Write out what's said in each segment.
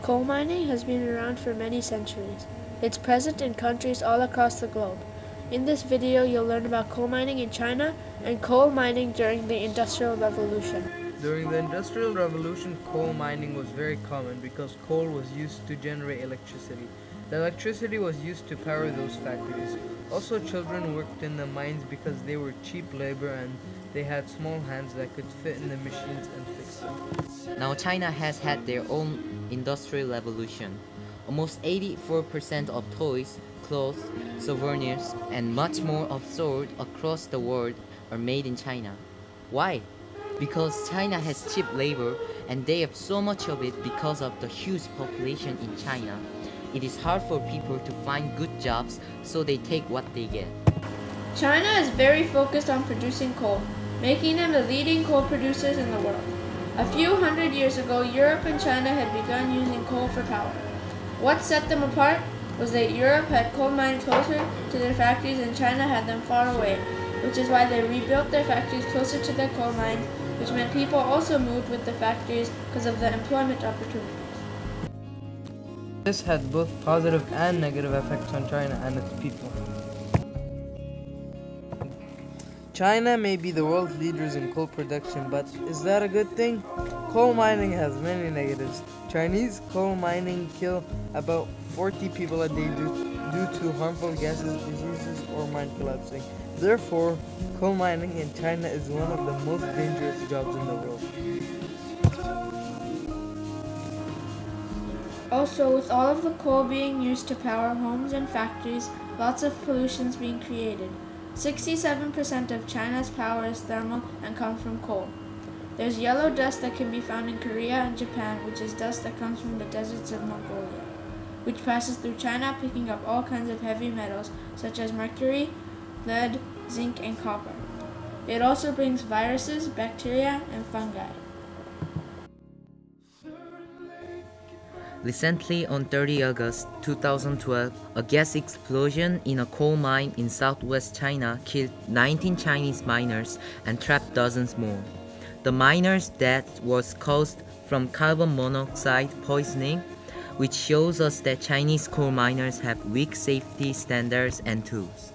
Coal mining has been around for many centuries. It's present in countries all across the globe. In this video, you'll learn about coal mining in China and coal mining during the Industrial Revolution. During the Industrial Revolution, coal mining was very common because coal was used to generate electricity. The electricity was used to power those factories. Also, children worked in the mines because they were cheap labor and they had small hands that could fit in the machines and fix them. Now China has had their own industrial revolution. Almost 84% of toys, clothes, souvenirs, and much more of sold across the world are made in China. Why? Because China has cheap labor and they have so much of it because of the huge population in China. It is hard for people to find good jobs, so they take what they get. China is very focused on producing coal, making them the leading coal producers in the world. A few hundred years ago, Europe and China had begun using coal for power. What set them apart was that Europe had coal mines closer to their factories and China had them far away, which is why they rebuilt their factories closer to their coal mines, which meant people also moved with the factories because of the employment opportunities. This had both positive and negative effects on China and its people. China may be the world leaders in coal production, but is that a good thing? Coal mining has many negatives. Chinese coal mining kill about 40 people a day due to harmful gases, diseases, or mine collapsing. Therefore, coal mining in China is one of the most dangerous jobs in the world. Also, with all of the coal being used to power homes and factories, lots of pollution is being created. 67% of China's power is thermal and comes from coal. There's yellow dust that can be found in Korea and Japan, which is dust that comes from the deserts of Mongolia, which passes through China, picking up all kinds of heavy metals such as mercury, lead, zinc, and copper. It also brings viruses, bacteria, and fungi. Recently, on 30 August 2012, a gas explosion in a coal mine in southwest China killed 19 Chinese miners and trapped dozens more. The miners' death was caused from carbon monoxide poisoning, which shows us that Chinese coal miners have weak safety standards and tools.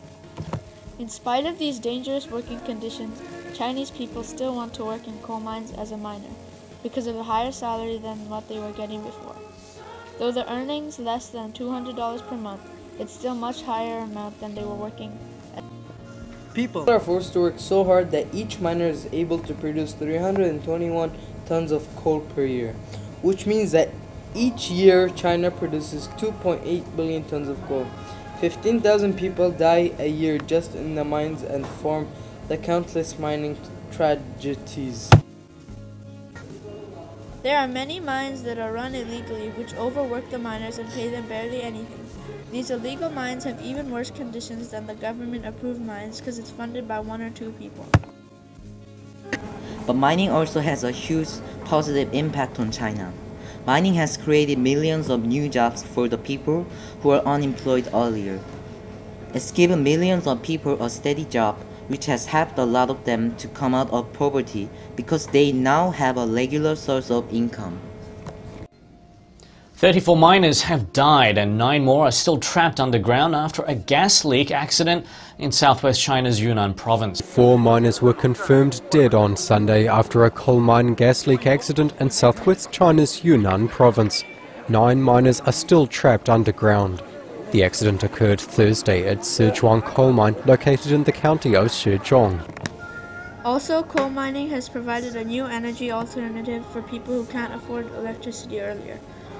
In spite of these dangerous working conditions, Chinese people still want to work in coal mines as a miner because of a higher salary than what they were getting before. Though the earnings less than $200 per month, it's still much higher amount than they were working at. People are forced to work so hard that each miner is able to produce 321 tons of coal per year, which means that each year China produces 2.8 billion tons of coal. 15,000 people die a year just in the mines and form the countless mining tragedies. There are many mines that are run illegally, which overwork the miners and pay them barely anything. These illegal mines have even worse conditions than the government-approved mines because it's funded by one or two people. But mining also has a huge positive impact on China. Mining has created millions of new jobs for the people who were unemployed earlier. It's given millions of people a steady job, which has helped a lot of them to come out of poverty because they now have a regular source of income. 34 miners have died and 9 more are still trapped underground after a gas leak accident in southwest China's Yunnan province. 4 miners were confirmed dead on Sunday after a coal mine gas leak accident in southwest China's Yunnan province. 9 miners are still trapped underground. The accident occurred Thursday at Sizhuang coal mine located in the county of Zhejiang. Also, coal mining has provided a new energy alternative for people who can't afford electricity earlier.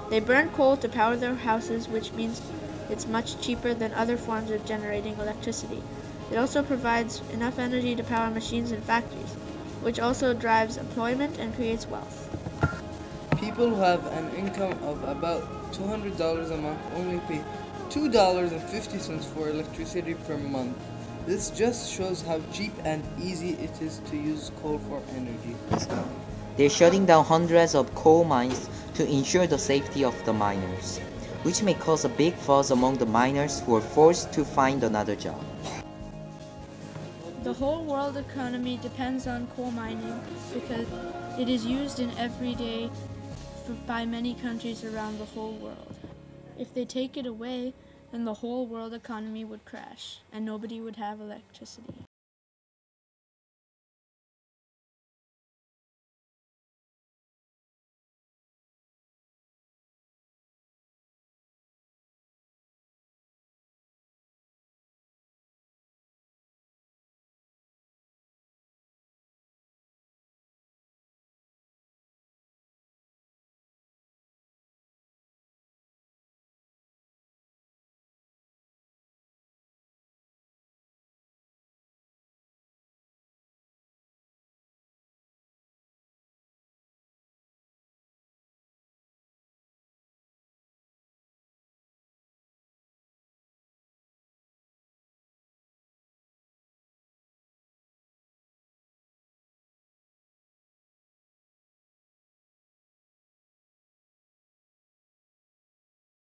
They burn coal to power their houses, which means it's much cheaper than other forms of generating electricity. It also provides enough energy to power machines and factories, which also drives employment and creates wealth. People who have an income of about $200 a month only pay $2.50 for electricity per month. This just shows how cheap and easy it is to use coal for energy. They're shutting down hundreds of coal mines to ensure the safety of the miners, which may cause a big fuss among the miners who are forced to find another job. The whole world economy depends on coal mining because it is used in everyday by many countries around the whole world. If they take it away, then the whole world economy would crash, and nobody would have electricity.